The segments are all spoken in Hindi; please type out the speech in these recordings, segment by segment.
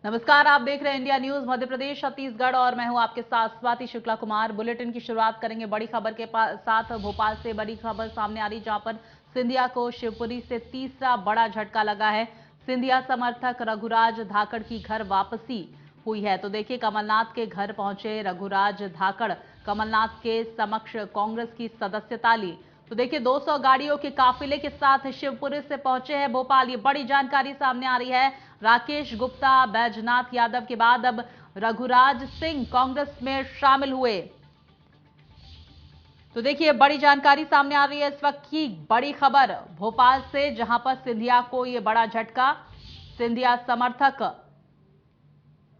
नमस्कार, आप देख रहे हैं इंडिया न्यूज मध्य प्रदेश छत्तीसगढ़ और मैं हूं आपके साथ स्वाति शुक्ला कुमार। बुलेटिन की शुरुआत करेंगे बड़ी खबर के साथ। भोपाल से बड़ी खबर सामने आ रही, जहां पर सिंधिया को शिवपुरी से तीसरा बड़ा झटका लगा है। सिंधिया समर्थक रघुराज धाकड़ की घर वापसी हुई है। तो देखिए, कमलनाथ के घर पहुंचे रघुराज धाकड़, कमलनाथ के समक्ष कांग्रेस की सदस्यता ली। तो देखिए, 200 गाड़ियों के काफिले के साथ शिवपुरी से पहुंचे हैं भोपाल। ये बड़ी जानकारी सामने आ रही है। राकेश गुप्ता, बैजनाथ यादव के बाद अब रघुराज सिंह कांग्रेस में शामिल हुए। तो देखिए, बड़ी जानकारी सामने आ रही है इस वक्त की बड़ी खबर भोपाल से, जहां पर सिंधिया को यह बड़ा झटका। सिंधिया समर्थक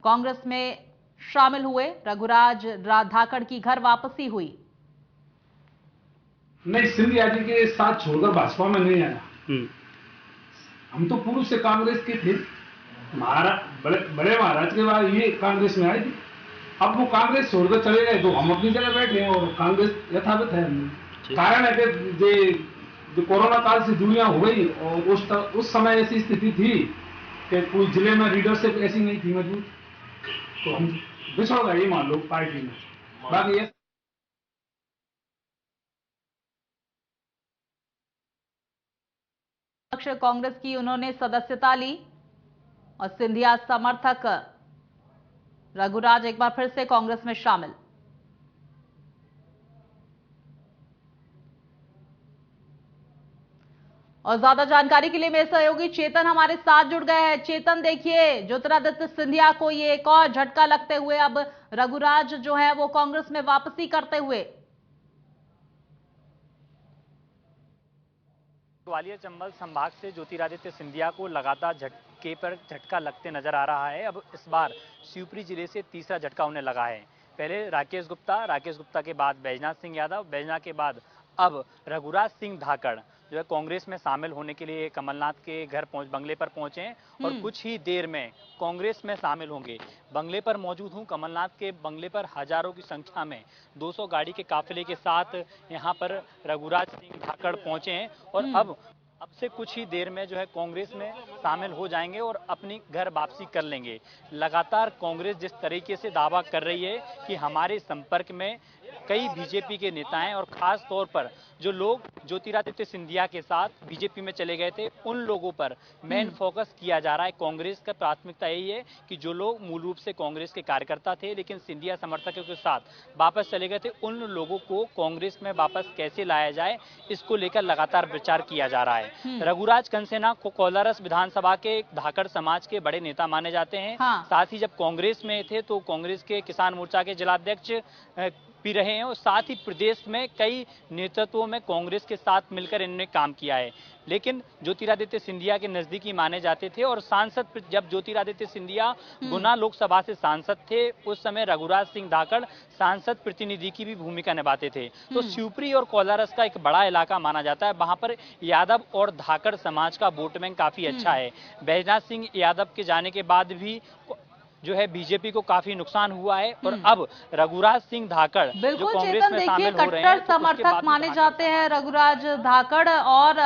कांग्रेस में शामिल हुए, रघुराज धाकड़ की घर वापसी हुई। नहीं, सिंधिया जी के साथ छोड़कर भाजपा में नहीं आया। हम तो पूर्व से कांग्रेस के थे। बड़े महाराज के बाद ये कांग्रेस में आए थे। अब वो कांग्रेस छोड़कर चले गए तो हम अपनी जगह बैठे हैं और कांग्रेस यथावत है। कारण है कि जो कोरोना काल से दुनिया हो गई और उस समय ऐसी स्थिति थी कि कोई जिले में लीडरशिप ऐसी नहीं थी मजबूत, तो हम बिछड़ गए, मान लो, पार्टी में। बाकी कांग्रेस की उन्होंने सदस्यता ली और सिंधिया समर्थक रघुराज एक बार फिर से कांग्रेस में शामिल। और ज्यादा जानकारी के लिए मेरे सहयोगी चेतन हमारे साथ जुड़ गए हैं। चेतन, देखिए, ज्योतिरादित्य सिंधिया को ये एक और झटका लगते हुए अब रघुराज जो है वो कांग्रेस में वापसी करते हुए। ग्वालियर चंबल संभाग से ज्योतिरादित्य सिंधिया को लगातार झटके पर झटका लगते नजर आ रहा है। अब इस बार शिवपुरी जिले से तीसरा झटका उन्हें लगा है। पहले राकेश गुप्ता के बाद बैजनाथ सिंह यादव, बैजनाथ के बाद अब रघुराज सिंह धाकड़ जो है कांग्रेस में शामिल होने के लिए कमलनाथ के घर बंगले पर पहुंचे हैं और कुछ ही देर में कांग्रेस में शामिल होंगे। बंगले पर मौजूद हूं। कमलनाथ के बंगले पर हजारों की संख्या में 200 गाड़ी के काफिले के साथ यहां पर रघुराज सिंह धाकड़ पहुंचे हैं और अब से कुछ ही देर में जो है कांग्रेस में शामिल हो जाएंगे और अपनी घर वापसी कर लेंगे। लगातार कांग्रेस जिस तरीके से दावा कर रही है कि हमारे संपर्क में कई बीजेपी के नेता हैं और खास तौर पर जो लोग ज्योतिरादित्य सिंधिया के साथ बीजेपी में चले गए थे, उन लोगों पर मेन फोकस किया जा रहा है। कांग्रेस का प्राथमिकता यही है कि जो लोग मूल रूप से कांग्रेस के कार्यकर्ता थे लेकिन सिंधिया समर्थकों के साथ वापस चले गए थे, उन लोगों को कांग्रेस में वापस कैसे लाया जाए, इसको लेकर लगातार विचार किया जा रहा है। रघुराज कंसेना को कोलारस विधानसभा के धाकड़ समाज के बड़े नेता माने जाते हैं। साथ ही जब कांग्रेस में थे तो कांग्रेस के किसान मोर्चा के जिलाध्यक्ष भी रहे हैं और साथ ही प्रदेश में कई नेतृत्वों में कांग्रेस के साथ मिलकर इन्होंने काम किया है। लेकिन ज्योतिरादित्य सिंधिया के नजदीकी माने जाते थे और सांसद, जब ज्योतिरादित्य सिंधिया गुना लोकसभा से सांसद थे, उस समय रघुराज सिंह धाकड़ सांसद प्रतिनिधि की भी भूमिका निभाते थे। तो शिवपुरी और कोलारस का एक बड़ा इलाका माना जाता है। वहां पर यादव और धाकड़ समाज का वोट बैंक काफी अच्छा है। बैजनाथ सिंह यादव के जाने के बाद भी जो है बीजेपी को काफी नुकसान हुआ है और अब रघुराज सिंह धाकड़ जो कांग्रेस में शामिल हो रहे हैं, कट्टर समर्थक माने जाते हैं रघुराज धाकड़ और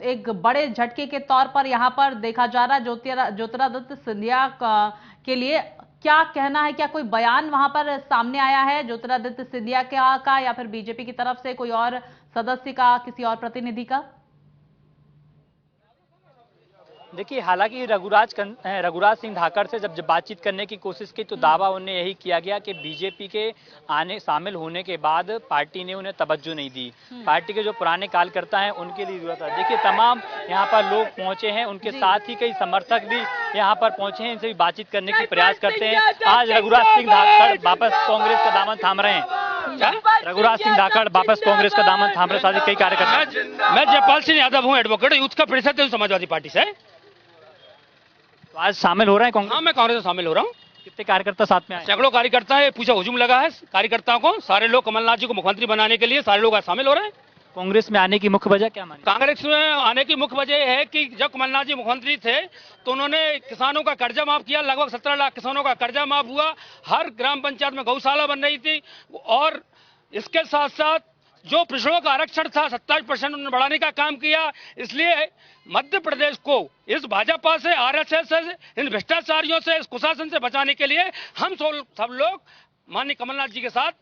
एक बड़े झटके के तौर पर यहां पर देखा जा रहा है ज्योतिरादित्य सिंधिया के लिए। क्या कहना है, क्या कोई बयान वहां पर सामने आया है ज्योतिरादित्य सिंधिया का या फिर बीजेपी की तरफ से कोई और सदस्य का, किसी और प्रतिनिधि का? देखिए, हालांकि रघुराज सिंह धाकड़ से जब बातचीत करने की कोशिश की तो दावा उन्हें यही किया गया कि बीजेपी के शामिल होने के बाद पार्टी ने उन्हें तवज्जो नहीं दी। पार्टी के जो पुराने कार्यकर्ता हैं उनके लिए जरूरत है। देखिए, तमाम यहाँ पर लोग पहुंचे हैं, उनके साथ ही कई समर्थक भी यहाँ पर पहुंचे हैं, इनसे भी बातचीत करने की प्रयास करते हैं। आज रघुराज सिंह धाकड़ वापस कांग्रेस का दामन थाम रहे हैं। रघुराज सिंह धाकड़ वापस कांग्रेस का दामन थाम रहे, साथ ही कई कार्यकर्ता। मैं जयपाल सिंह यादव हूँ, एडवोकेट, यूथ का प्रेसिडेंट हूँ समाजवादी पार्टी से। तो आज शामिल हो रहे हैं कांग्रेस? हाँ, मैं कांग्रेस में शामिल हो रहा हूँ। कितने कार्यकर्ता साथ में आए? सैकड़ों कार्यकर्ता है, पूछा हुजूम लगा है कार्यकर्ताओं को। सारे लोग कमलनाथ जी को मुख्यमंत्री बनाने के लिए सारे लोग आज शामिल हो रहे हैं। कांग्रेस में आने की मुख्य वजह क्या मानी? कांग्रेस में आने की मुख्य वजह है कि जब कमलनाथ जी मुख्यमंत्री थे तो उन्होंने किसानों का कर्जा माफ किया। लगभग 17 लाख किसानों का कर्जा माफ हुआ। हर ग्राम पंचायत में गौशाला बन रही थी और इसके साथ साथ जो पिछड़ों का आरक्षण था 27% उन्होंने बढ़ाने का काम किया। इसलिए मध्य प्रदेश को इस भाजपा से, आरएसएस से, इन भ्रष्टाचारियों से, इस कुशासन से बचाने के लिए हम सब लोग माननीय कमलनाथ जी के साथ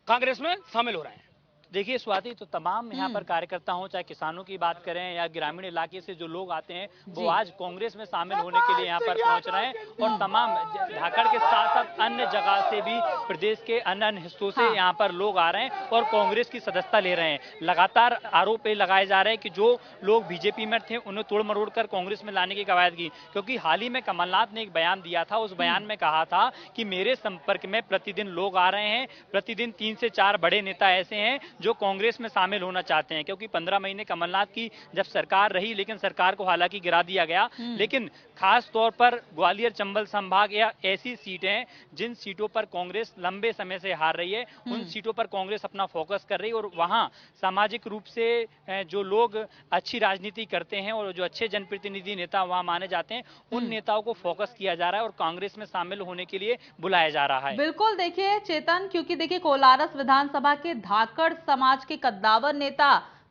कांग्रेस में शामिल हो रहे हैं। देखिए स्वाति, तो तमाम यहाँ पर कार्यकर्ता हों, चाहे किसानों की बात करें या ग्रामीण इलाके से जो लोग आते हैं, वो आज कांग्रेस में शामिल होने के लिए यहाँ पर पहुंच रहे हैं। और तमाम धाकड़ के साथ साथ अन्य जगह से भी, प्रदेश के अन्य अन्य हिस्सों से यहाँ पर लोग आ रहे हैं और कांग्रेस की सदस्यता ले रहे हैं। लगातार आरोप लगाए जा रहे हैं कि जो लोग बीजेपी में थे उन्हें तोड़ मरोड़ कर कांग्रेस में लाने की कवायद की, क्योंकि हाल ही में कमलनाथ ने एक बयान दिया था। उस बयान में कहा था कि मेरे संपर्क में प्रतिदिन लोग आ रहे हैं, प्रतिदिन 3 से 4 बड़े नेता ऐसे हैं जो कांग्रेस में शामिल होना चाहते हैं। क्योंकि 15 महीने कमलनाथ की जब सरकार रही, लेकिन सरकार को हालांकि गिरा दिया गया, लेकिन खास तौर पर ग्वालियर चंबल संभाग या ऐसी सीटें जिन सीटों पर कांग्रेस लंबे समय से हार रही है, उन सीटों पर कांग्रेस अपना फोकस कर रही है। और वहां सामाजिक रूप से जो लोग अच्छी राजनीति करते हैं और जो अच्छे जनप्रतिनिधि नेता वहां माने जाते हैं, उन नेताओं को फोकस किया जा रहा है और कांग्रेस में शामिल होने के लिए बुलाया जा रहा है। बिल्कुल, देखिए चेतन, क्योंकि देखिए कोलारस विधानसभा के धाकड़ समाज के कद्दावर नेता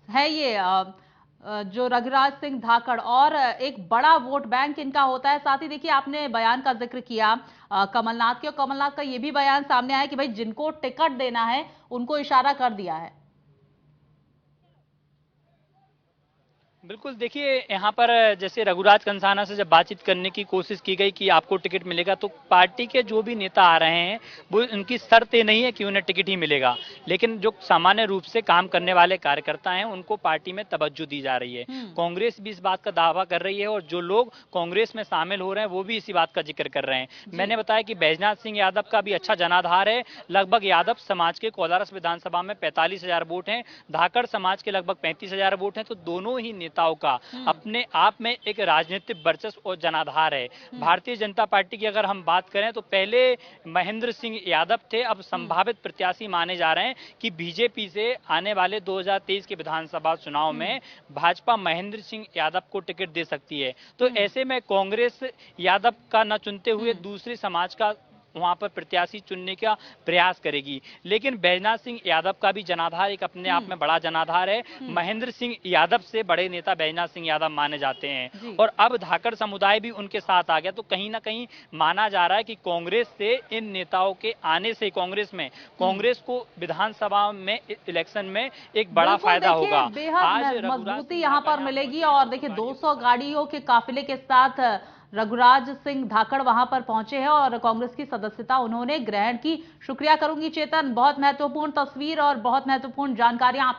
है ये जो रघुराज सिंह धाकड़, और एक बड़ा वोट बैंक इनका होता है। साथ ही देखिए आपने बयान का जिक्र किया कमलनाथ के, और कमलनाथ का ये भी बयान सामने आया कि भाई जिनको टिकट देना है उनको इशारा कर दिया है। बिल्कुल, देखिए यहाँ पर जैसे रघुराज कंसाना से जब बातचीत करने की कोशिश की गई कि आपको टिकट मिलेगा, तो पार्टी के जो भी नेता आ रहे हैं वो उनकी शर्त ये नहीं है कि उन्हें टिकट ही मिलेगा, लेकिन जो सामान्य रूप से काम करने वाले कार्यकर्ता हैं उनको पार्टी में तवज्जो दी जा रही है। कांग्रेस भी इस बात का दावा कर रही है और जो लोग कांग्रेस में शामिल हो रहे हैं वो भी इसी बात का जिक्र कर रहे हैं। मैंने बताया कि बैजनाथ सिंह यादव का भी अच्छा जनाधार है। लगभग यादव समाज के कोलारस विधानसभा में 45,000 वोट हैं, धाकड़ समाज के लगभग 35,000 वोट हैं। तो दोनों ही नेताओं का अपने आप में एक राजनीतिक वर्चस्व और जनाधार है। भारतीय जनता पार्टी की अगर हम बात करें तो पहले महेंद्र सिंह यादव थे, अब संभावित प्रत्याशी माने जा रहे हैं कि बीजेपी से आने वाले 2023 के विधानसभा चुनाव में भाजपा महेंद्र सिंह यादव को टिकट दे सकती है। तो ऐसे में कांग्रेस यादव का न चुनते हुए दूसरे समाज का वहां पर प्रत्याशी चुनने का प्रयास करेगी। लेकिन बैजनाथ सिंह यादव का भी जनाधार एक अपने आप में बड़ा जनाधार है। महेंद्र सिंह यादव से बड़े नेता बैजनाथ सिंह यादव माने जाते हैं और अब धाकड़ समुदाय भी उनके साथ आ गया। तो कहीं ना कहीं माना जा रहा है कि कांग्रेस से इन नेताओं के आने से कांग्रेस को विधानसभा में इलेक्शन में एक बड़ा फायदा होगा। बेहद मजबूती यहाँ पर मिलेगी। और देखिए 200 गाड़ियों के काफिले के साथ रघुराज सिंह धाकड़ वहां पर पहुंचे हैं और कांग्रेस की सदस्यता उन्होंने ग्रहण की। शुक्रिया करूंगी चेतन, बहुत महत्वपूर्ण तस्वीर और बहुत महत्वपूर्ण जानकारियां